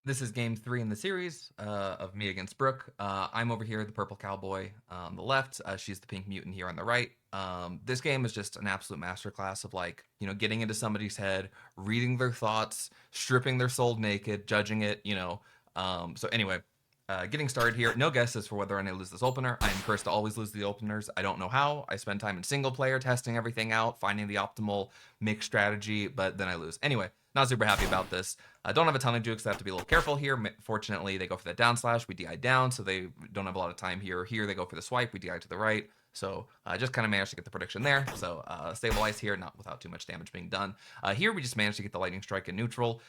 This is game 3 in the series of me against Brooke. I'm over here, the purple cowboy on the left. She's the pink mutant here on the right. This game is just an absolute masterclass of getting into somebody's head, reading their thoughts, stripping their soul naked, judging it. So anyway, getting started here. No guesses for whether or not I lose this opener. I am cursed to always lose the openers. I don't know how. I spend time in single player testing everything out, finding the optimal mix strategy, but then I lose. Anyway, not super happy about this. I don't have a ton of jukes. I have to be a little careful here. Fortunately, they go for that down slash. We DI down, so they don't have a lot of time here. Here, they go for the swipe. We DI to the right. So I just kind of managed to get the prediction there. So stabilize here, not without too much damage being done. Here, we just managed to get the lightning strike in neutral.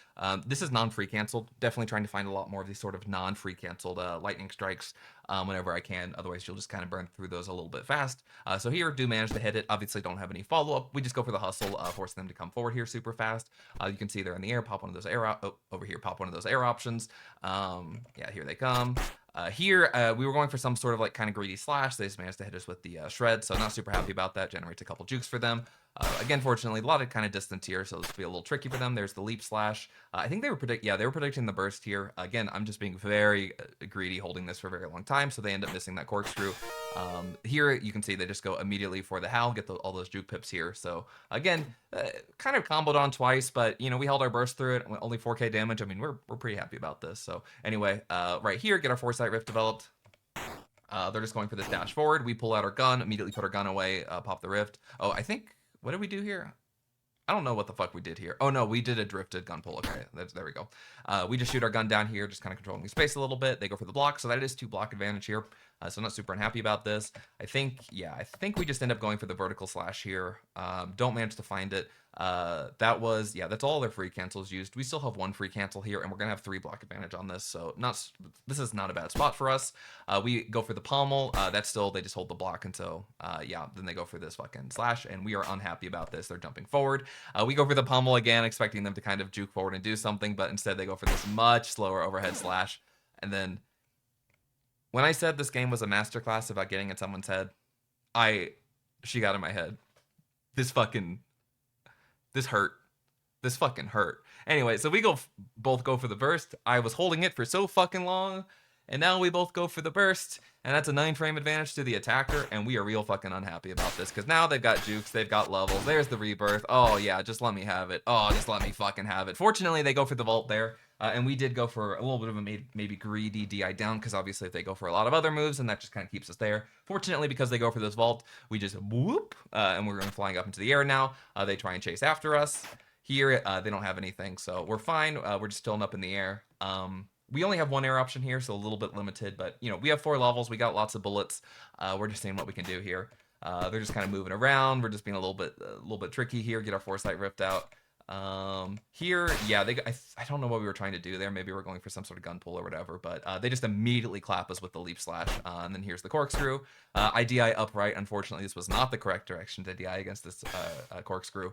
This is non-free canceled. Definitely trying to find a lot more of these sort of non-free canceled lightning strikes whenever I can. Otherwise, you'll just kind of burn through those a little bit fast. So here, do manage to hit it. Obviously, don't have any follow-up. We just go for the hustle, force them to come forward here super fast. You can see they're in the air. Pop one of those air over here. Pop one of those air options. Yeah, here they come. Here, we were going for some sort of kind of greedy slash. They just managed to hit us with the shred, so not super happy about that. Generates a couple jukes for them. Again, fortunately, a lot of kind of distance here, so this will be a little tricky for them. There's the leap slash. I think they were predicting the burst here. Again, I'm just being very greedy, holding this for a very long time, so they end up missing that corkscrew. Here, you can see they just go immediately for the howl, get all those juke pips here. So again, kind of comboed on twice, but we held our burst through it. Only 4k damage. I mean, we're pretty happy about this. So anyway, right here, get our foresight rift developed. They're just going for this dash forward. We pull out our gun, immediately put our gun away, pop the rift. Oh, I think, what did we do here? I don't know what the fuck we did here. Oh no, we did a drifted gun pull. Okay, there we go. We just shoot our gun down here, just kind of controlling the space a little bit. They go for the block, so that is 2 block advantage here. So I'm not super unhappy about this. I think we just end up going for the vertical slash here. Don't manage to find it. That's all their free cancels used. We still have 1 free cancel here, and we're gonna have 3 block advantage on this. So this is not a bad spot for us. We go for the pommel. That's still, they just hold the block, and so then they go for this fucking slash, and we are unhappy about this. They're jumping forward. We go for the pommel again, expecting them to kind of juke forward and do something, but instead they go for this much slower overhead slash. And then when I said this game was a masterclass about getting in someone's head, she got in my head. This hurt. This fucking hurt. Anyway, so we both go for the burst. I was holding it for so fucking long, and now we both go for the burst, and that's a 9-frame advantage to the attacker, and we are real fucking unhappy about this, because now they've got jukes, they've got levels, there's the rebirth. Oh yeah, just let me have it. Oh, just let me fucking have it. Fortunately, they go for the vault there, and we did go for a little bit of a maybe greedy DI down, because obviously if they go for a lot of other moves, then that just kind of keeps us there. Fortunately, because they go for this vault, we just whoop, and we're going flying up into the air now. They try and chase after us. Here, they don't have anything, so we're fine. We're just still up in the air. We only have 1 air option here, so a little bit limited, but we have 4 levels. We got lots of bullets. We're just seeing what we can do here. They're just kind of moving around. We're just being a little bit tricky here. Get our foresight rift out. Here, yeah, I don't know what we were trying to do there. Maybe we're going for some sort of gun pull or whatever, but they just immediately clap us with the leap slash, and then here's the corkscrew. I DI upright. Unfortunately, this was not the correct direction to DI against this corkscrew.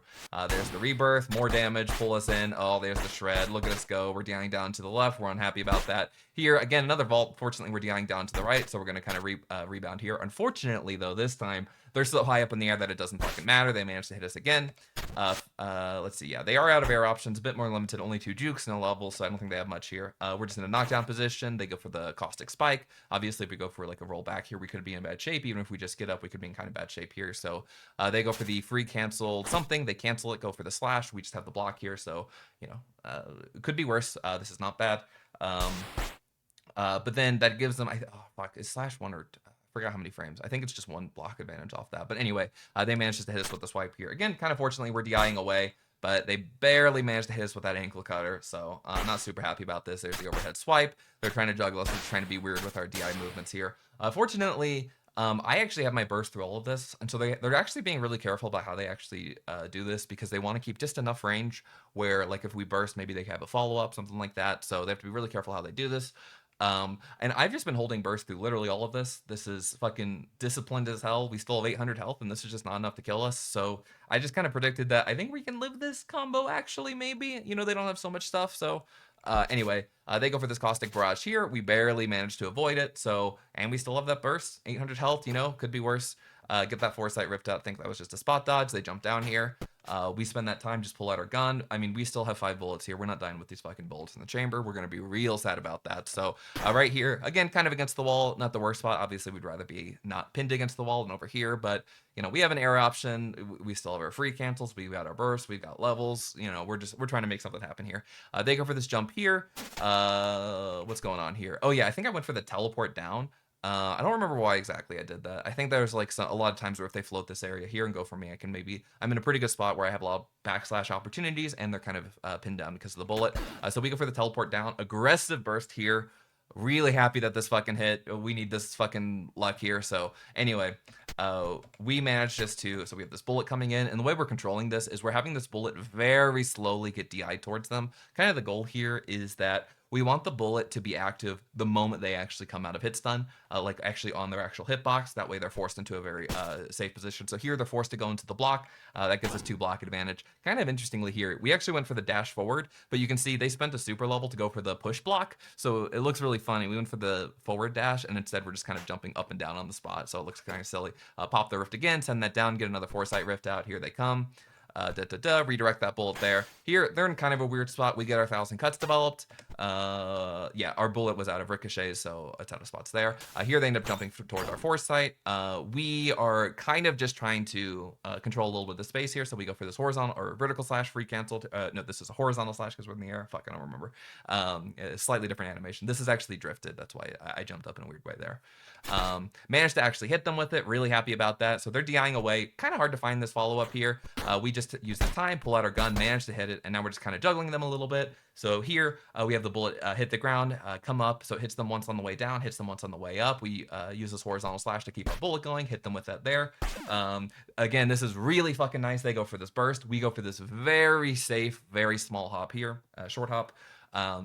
There's the rebirth, more damage, pull us in. Oh, there's the shred. Look at us go. We're DIing down to the left. We're unhappy about that. Here, again, another vault. Fortunately, we're DIing down to the right, so we're going to kind of rebound here. Unfortunately, though, this time, they're so high up in the air that it doesn't fucking matter. They managed to hit us again. Let's see. Yeah, they are out of air options. A bit more limited. Only 2 jukes, no levels, so I don't think they have much here. We're just in a knockdown position. They go for the caustic spike. Obviously, if we go for a roll back here, we could be in bad shape. Even if we just get up, we could be in kind of bad shape here. So they go for the free canceled something. They cancel it, go for the slash. We just have the block here, so it could be worse. This is not bad. But then that gives them, oh fuck, is slash 1 or forgot how many frames. I think it's just 1 block advantage off that. But anyway, they managed to hit us with the swipe here. Again, kind of fortunately, we're DIing away, but they barely managed to hit us with that ankle cutter. So I'm not super happy about this. There's the overhead swipe. They're trying to juggle us. We're trying to be weird with our DI movements here. Fortunately, I actually have my burst through all of this, and so they're actually being really careful about how they actually do this, because they want to keep just enough range where, if we burst, maybe they have a follow-up, something like that. So they have to be really careful how they do this. And I've just been holding burst through literally all of this. This is fucking disciplined as hell. We still have 800 health, and this is just not enough to kill us. So I just kind of predicted that I think we can live this combo, actually, maybe. They don't have so much stuff, so anyway, they go for this caustic barrage here. We barely managed to avoid it, and we still have that burst. 800 health, could be worse. Get that foresight ripped out. Think that was just a spot dodge. They jump down here. We spend that time, just pull out our gun. I mean, we still have 5 bullets here. We're not dying with these fucking bullets in the chamber. We're going to be real sad about that. So right here, again, kind of against the wall, not the worst spot. Obviously, we'd rather be not pinned against the wall than over here, but we have an air option. We still have our free cancels. We've got our bursts. We've got levels. We're trying to make something happen here. They go for this jump here. What's going on here? Oh yeah, I think I went for the teleport down. I don't remember why exactly I did that. I think there's like a lot of times where if they float this area here and go for me, I'm in a pretty good spot where I have a lot of backslash opportunities and they're kind of pinned down because of the bullet. So we go for the teleport down. Aggressive burst here. Really happy that this fucking hit. We need this fucking luck here. So anyway, we managed so we have this bullet coming in, and the way we're controlling this is we're having this bullet very slowly get DI'd towards them. Kind of the goal here is that we want the bullet to be active the moment they actually come out of hit stun, like actually on their actual hitbox. That way they're forced into a very safe position. So here they're forced to go into the block. That gives us 2 block advantage. Kind of interestingly here, we actually went for the dash forward, but you can see they spent a super level to go for the push block. So it looks really funny. We went for the forward dash, and instead we're just kind of jumping up and down on the spot. So it looks kind of silly. Pop the rift again, send that down, get another foresight rift out. Here they come. Redirect that bullet there. Here, they're in kind of a weird spot. We get our 1,000 cuts developed. Yeah, our bullet was out of ricochets, so it's out of spots there. Here they end up jumping towards our foresight. We are kind of just trying to control a little bit of the space here, so we go for this horizontal or vertical slash free canceled. No, this is a horizontal slash because we're in the air. Fuck, I don't remember. Slightly different animation. This is actually drifted. That's why I jumped up in a weird way there. Managed to actually hit them with it. Really happy about that. So they're DIing away. Kind of hard to find this follow-up here. We just use the time, pull out our gun, manage to hit it, and now we're just kind of juggling them a little bit. So here we have the bullet hit the ground, come up, so it hits them once on the way down, hits them once on the way up. We use this horizontal slash to keep our bullet going, hit them with that there. Again, this is really fucking nice. They go for this burst. We go for this very safe, very small hop here, short hop.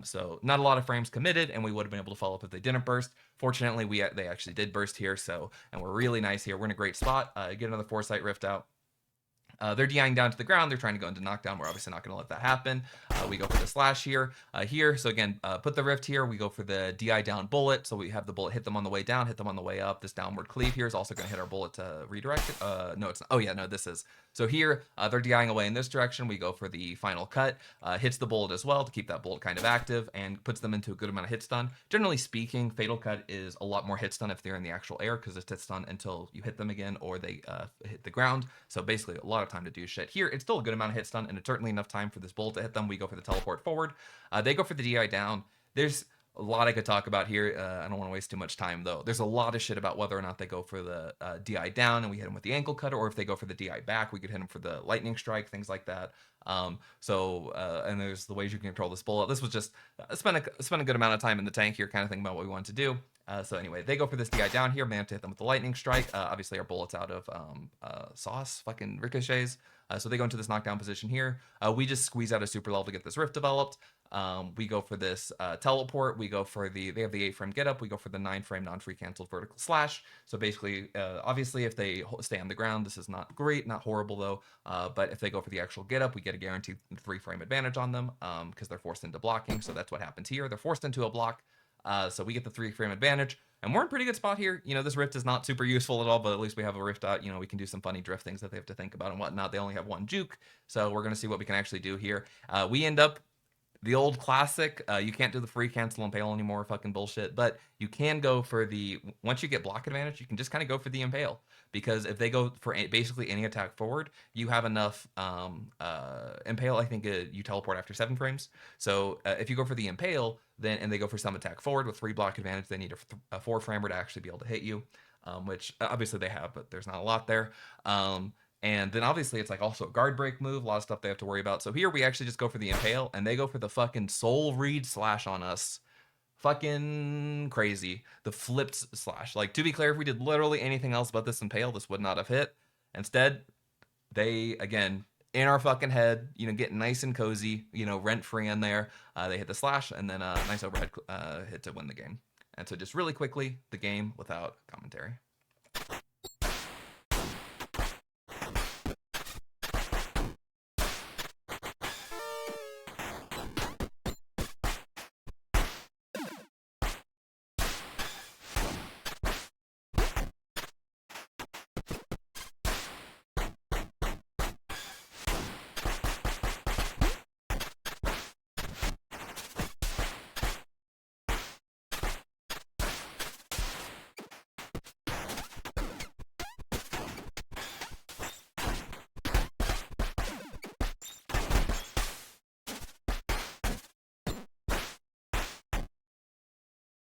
So not a lot of frames committed, and we would have been able to follow up if they didn't burst. Fortunately, they actually did burst here, and we're really nice here. We're in a great spot. Get another foresight rift out. They're DIing down to the ground. They're trying to go into knockdown. We're obviously not going to let that happen. We go for the slash here. So again, put the rift here. We go for the DI down bullet. So we have the bullet hit them on the way down, hit them on the way up. This downward cleave here is also going to hit our bullet to redirect it. No, it's not. Oh yeah, no, this is. So here, they're DIing away in this direction. We go for the final cut. Hits the bullet as well to keep that bullet kind of active and puts them into a good amount of hit stun. Generally speaking, fatal cut is a lot more hit stun if they're in the actual air because it's hit stun until you hit them again or they hit the ground. So basically a lot of time to do shit. Here, it's still a good amount of hit stun, and it's certainly enough time for this bullet to hit them. We go for the teleport forward. They go for the DI down. There's a lot I could talk about here. I don't want to waste too much time, though. There's a lot of shit about whether or not they go for the DI down and we hit them with the ankle cutter, or if they go for the DI back, we could hit them for the lightning strike, things like that. And there's the ways you can control this bullet. This was just spend a good amount of time in the tank here, kind of thinking about what we wanted to do. So anyway, they go for this DI down here, managed to hit them with the lightning strike. Obviously, our bullet's out of sauce, fucking ricochets. So they go into this knockdown position here. We just squeeze out a super level to get this rift developed. We go for this teleport. We go for they have the 8-frame get up. We go for the 9-frame non-free canceled vertical slash. So basically, obviously, if they stay on the ground, this is not great, not horrible though. But if they go for the actual get up, we get a guaranteed 3-frame advantage on them because they're forced into blocking. So that's what happens here. They're forced into a block. So we get the 3-frame advantage, and we're in a pretty good spot here. This rift is not super useful at all, but at least we have a rift out. We can do some funny drift things that they have to think about and whatnot. They only have 1 juke, so we're going to see what we can actually do here. We end up the old classic, you can't do the free cancel impale anymore, fucking bullshit, but you can go for once you get block advantage, you can just kind of go for the impale, because if they go for basically any attack forward, you have enough impale. I think you teleport after 7 frames. So if you go for the impale, and they go for some attack forward with 3 block advantage, they need a 4-framer to actually be able to hit you, which obviously they have, but there's not a lot there. And then obviously it's like also a guard break move, a lot of stuff they have to worry about. So here we actually just go for the impale, and they go for the fucking soul read slash on us. Fucking crazy. The flipped slash. Like, to be clear, if we did literally anything else but this impale, this would not have hit. Instead, they, again, in our fucking head, getting nice and cozy, rent free in there. They hit the slash, and then a nice overhead hit to win the game. And so just really quickly, the game without commentary.